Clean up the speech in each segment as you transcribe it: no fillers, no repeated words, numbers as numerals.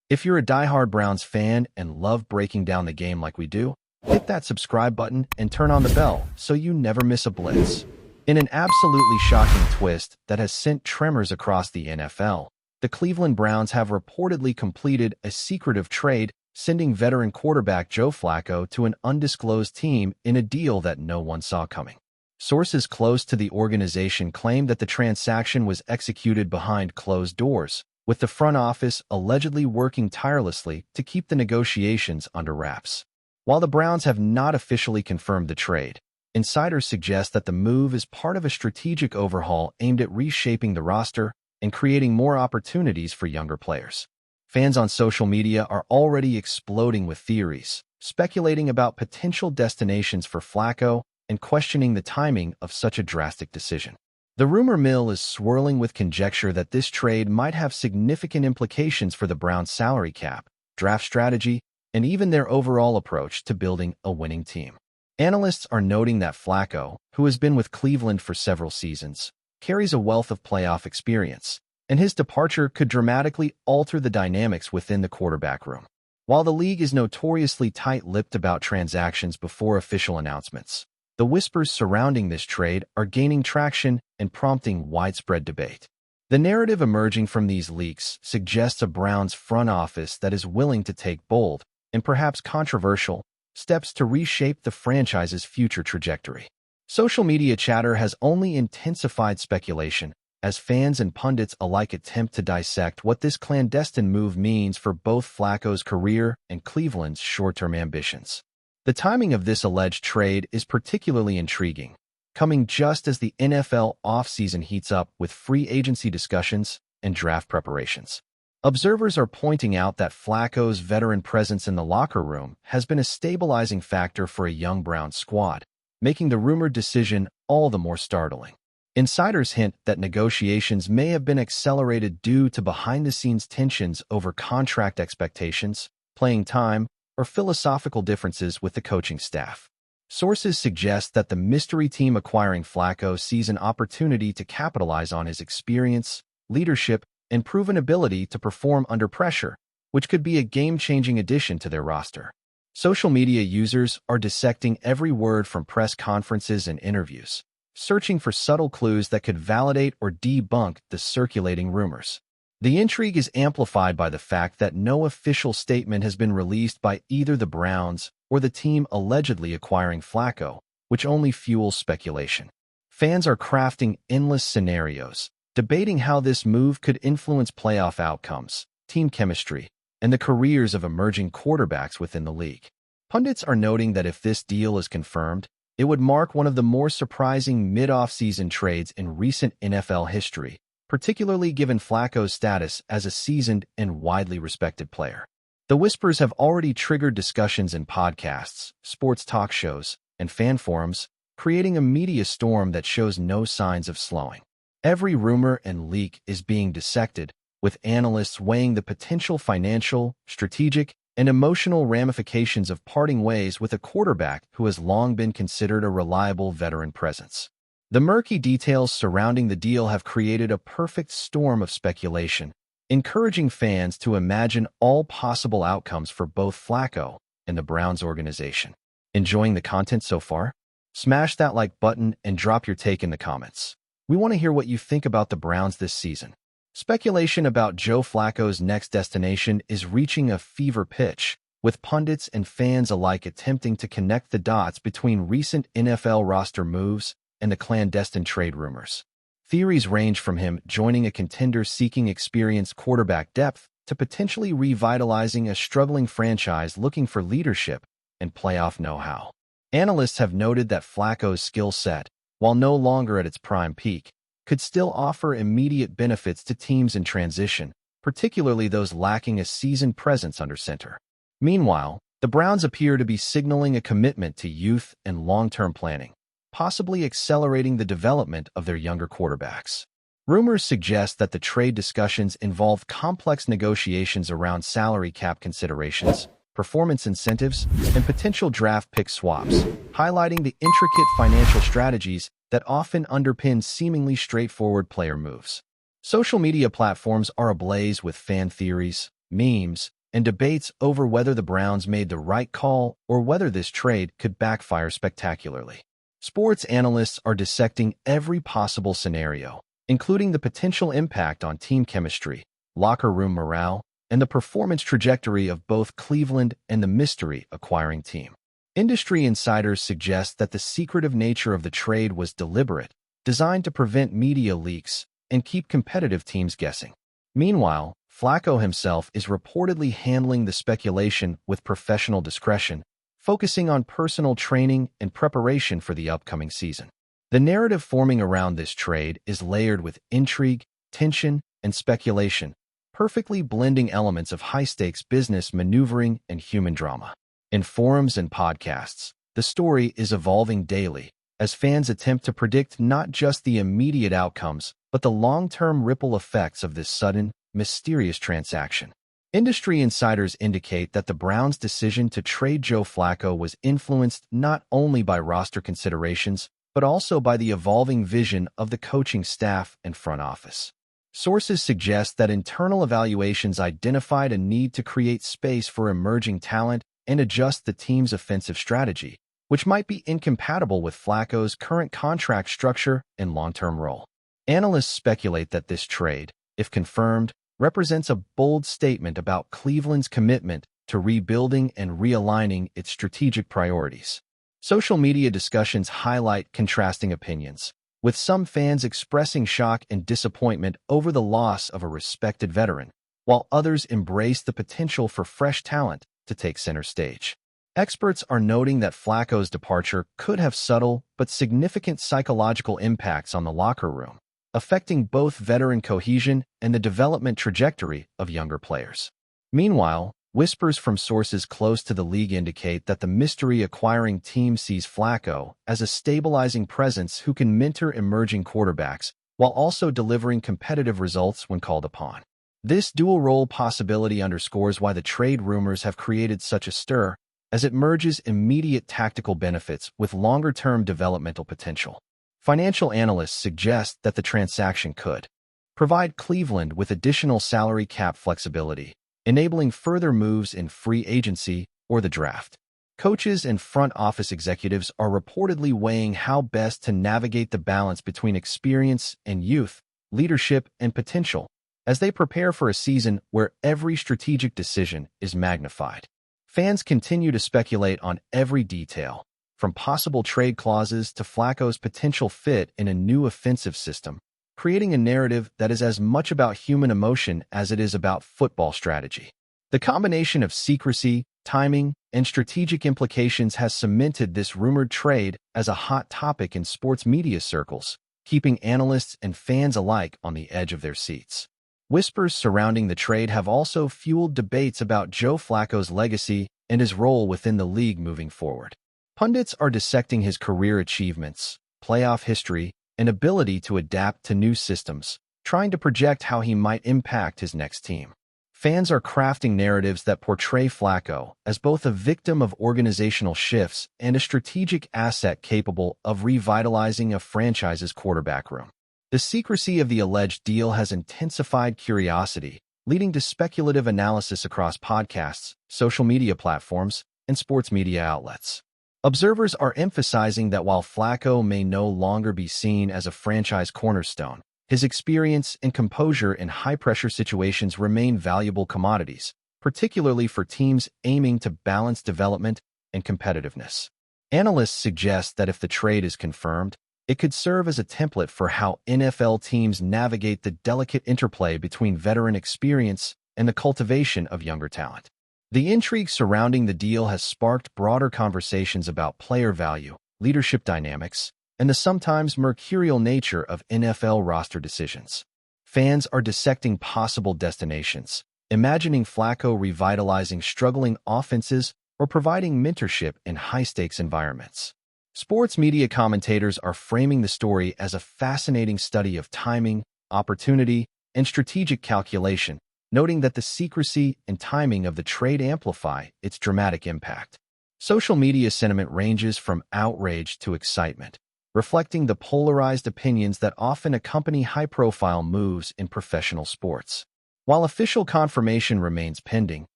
If you're a diehard Browns fan and love breaking down the game like we do, hit that subscribe button and turn on the bell so you never miss a blitz. In an absolutely shocking twist that has sent tremors across the NFL, the Cleveland Browns have reportedly completed a secretive trade, sending veteran quarterback Joe Flacco to an undisclosed team in a deal that no one saw coming. Sources close to the organization claim that the transaction was executed behind closed doors, with the front office allegedly working tirelessly to keep the negotiations under wraps. While the Browns have not officially confirmed the trade, insiders suggest that the move is part of a strategic overhaul aimed at reshaping the roster and creating more opportunities for younger players. Fans on social media are already exploding with theories, speculating about potential destinations for Flacco and questioning the timing of such a drastic decision. The rumor mill is swirling with conjecture that this trade might have significant implications for the Browns' salary cap, draft strategy, and even their overall approach to building a winning team. Analysts are noting that Flacco, who has been with Cleveland for several seasons, carries a wealth of playoff experience, and his departure could dramatically alter the dynamics within the quarterback room. While the league is notoriously tight-lipped about transactions before official announcements, the whispers surrounding this trade are gaining traction and prompting widespread debate. The narrative emerging from these leaks suggests a Browns front office that is willing to take bold, and perhaps controversial, steps to reshape the franchise's future trajectory. Social media chatter has only intensified speculation, as fans and pundits alike attempt to dissect what this clandestine move means for both Flacco's career and Cleveland's short-term ambitions. The timing of this alleged trade is particularly intriguing, coming just as the NFL offseason heats up with free agency discussions and draft preparations. Observers are pointing out that Flacco's veteran presence in the locker room has been a stabilizing factor for a young Browns squad, making the rumored decision all the more startling. Insiders hint that negotiations may have been accelerated due to behind-the-scenes tensions over contract expectations, playing time, or philosophical differences with the coaching staff. Sources suggest that the mystery team acquiring Flacco sees an opportunity to capitalize on his experience, leadership, and proven ability to perform under pressure, which could be a game-changing addition to their roster. Social media users are dissecting every word from press conferences and interviews, searching for subtle clues that could validate or debunk the circulating rumors. The intrigue is amplified by the fact that no official statement has been released by either the Browns or the team allegedly acquiring Flacco, which only fuels speculation. Fans are crafting endless scenarios, debating how this move could influence playoff outcomes, team chemistry, and the careers of emerging quarterbacks within the league. Pundits are noting that if this deal is confirmed, it would mark one of the more surprising mid-off-season trades in recent NFL history, particularly given Flacco's status as a seasoned and widely respected player. The whispers have already triggered discussions in podcasts, sports talk shows, and fan forums, creating a media storm that shows no signs of slowing. Every rumor and leak is being dissected, with analysts weighing the potential financial, strategic, and emotional ramifications of parting ways with a quarterback who has long been considered a reliable veteran presence. The murky details surrounding the deal have created a perfect storm of speculation, encouraging fans to imagine all possible outcomes for both Flacco and the Browns organization. Enjoying the content so far? Smash that like button and drop your take in the comments. We want to hear what you think about the Browns this season. Speculation about Joe Flacco's next destination is reaching a fever pitch, with pundits and fans alike attempting to connect the dots between recent NFL roster moves and the clandestine trade rumors. Theories range from him joining a contender seeking experienced quarterback depth to potentially revitalizing a struggling franchise looking for leadership and playoff know-how. Analysts have noted that Flacco's skill set, while no longer at its prime peak, could still offer immediate benefits to teams in transition, particularly those lacking a seasoned presence under center. Meanwhile, the Browns appear to be signaling a commitment to youth and long-term planning, possibly accelerating the development of their younger quarterbacks. Rumors suggest that the trade discussions involve complex negotiations around salary cap considerations, performance incentives, and potential draft pick swaps, highlighting the intricate financial strategies that often underpin seemingly straightforward player moves. Social media platforms are ablaze with fan theories, memes, and debates over whether the Browns made the right call or whether this trade could backfire spectacularly. Sports analysts are dissecting every possible scenario, including the potential impact on team chemistry, locker room morale, and the performance trajectory of both Cleveland and the mystery-acquiring team. Industry insiders suggest that the secretive nature of the trade was deliberate, designed to prevent media leaks and keep competitive teams guessing. Meanwhile, Flacco himself is reportedly handling the speculation with professional discretion, focusing on personal training and preparation for the upcoming season. The narrative forming around this trade is layered with intrigue, tension, and speculation, perfectly blending elements of high-stakes business maneuvering and human drama. In forums and podcasts, the story is evolving daily, as fans attempt to predict not just the immediate outcomes, but the long-term ripple effects of this sudden, mysterious transaction. Industry insiders indicate that the Browns' decision to trade Joe Flacco was influenced not only by roster considerations, but also by the evolving vision of the coaching staff and front office. Sources suggest that internal evaluations identified a need to create space for emerging talent and adjust the team's offensive strategy, which might be incompatible with Flacco's current contract structure and long-term role. Analysts speculate that this trade, if confirmed, represents a bold statement about Cleveland's commitment to rebuilding and realigning its strategic priorities. Social media discussions highlight contrasting opinions, with some fans expressing shock and disappointment over the loss of a respected veteran, while others embrace the potential for fresh talent to take center stage. Experts are noting that Flacco's departure could have subtle but significant psychological impacts on the locker room, affecting both veteran cohesion and the development trajectory of younger players. Meanwhile, whispers from sources close to the league indicate that the mystery-acquiring team sees Flacco as a stabilizing presence who can mentor emerging quarterbacks while also delivering competitive results when called upon. This dual-role possibility underscores why the trade rumors have created such a stir, as it merges immediate tactical benefits with longer-term developmental potential. Financial analysts suggest that the transaction could provide Cleveland with additional salary cap flexibility, enabling further moves in free agency or the draft. Coaches and front office executives are reportedly weighing how best to navigate the balance between experience and youth, leadership and potential, as they prepare for a season where every strategic decision is magnified. Fans continue to speculate on every detail, from possible trade clauses to Flacco's potential fit in a new offensive system, creating a narrative that is as much about human emotion as it is about football strategy. The combination of secrecy, timing, and strategic implications has cemented this rumored trade as a hot topic in sports media circles, keeping analysts and fans alike on the edge of their seats. Whispers surrounding the trade have also fueled debates about Joe Flacco's legacy and his role within the league moving forward. Pundits are dissecting his career achievements, playoff history, and ability to adapt to new systems, trying to project how he might impact his next team. Fans are crafting narratives that portray Flacco as both a victim of organizational shifts and a strategic asset capable of revitalizing a franchise's quarterback room. The secrecy of the alleged deal has intensified curiosity, leading to speculative analysis across podcasts, social media platforms, and sports media outlets. Observers are emphasizing that while Flacco may no longer be seen as a franchise cornerstone, his experience and composure in high-pressure situations remain valuable commodities, particularly for teams aiming to balance development and competitiveness. Analysts suggest that if the trade is confirmed, it could serve as a template for how NFL teams navigate the delicate interplay between veteran experience and the cultivation of younger talent. The intrigue surrounding the deal has sparked broader conversations about player value, leadership dynamics, and the sometimes mercurial nature of NFL roster decisions. Fans are dissecting possible destinations, imagining Flacco revitalizing struggling offenses or providing mentorship in high-stakes environments. Sports media commentators are framing the story as a fascinating study of timing, opportunity, and strategic calculation, noting that the secrecy and timing of the trade amplify its dramatic impact. Social media sentiment ranges from outrage to excitement, reflecting the polarized opinions that often accompany high-profile moves in professional sports. While official confirmation remains pending,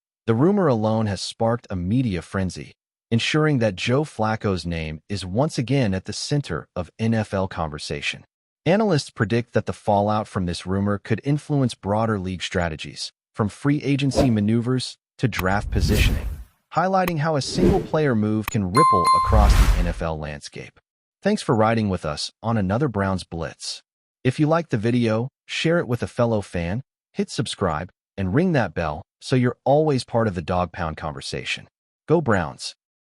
The rumor alone has sparked a media frenzy, ensuring that Joe Flacco's name is once again at the center of NFL conversation. Analysts predict that the fallout from this rumor could influence broader league strategies, from free agency maneuvers to draft positioning, highlighting how a single player move can ripple across the NFL landscape. Thanks for riding with us on another Browns Blitz. If you liked the video, share it with a fellow fan, hit subscribe, and ring that bell so you're always part of the Dawg Pound conversation. Go Browns!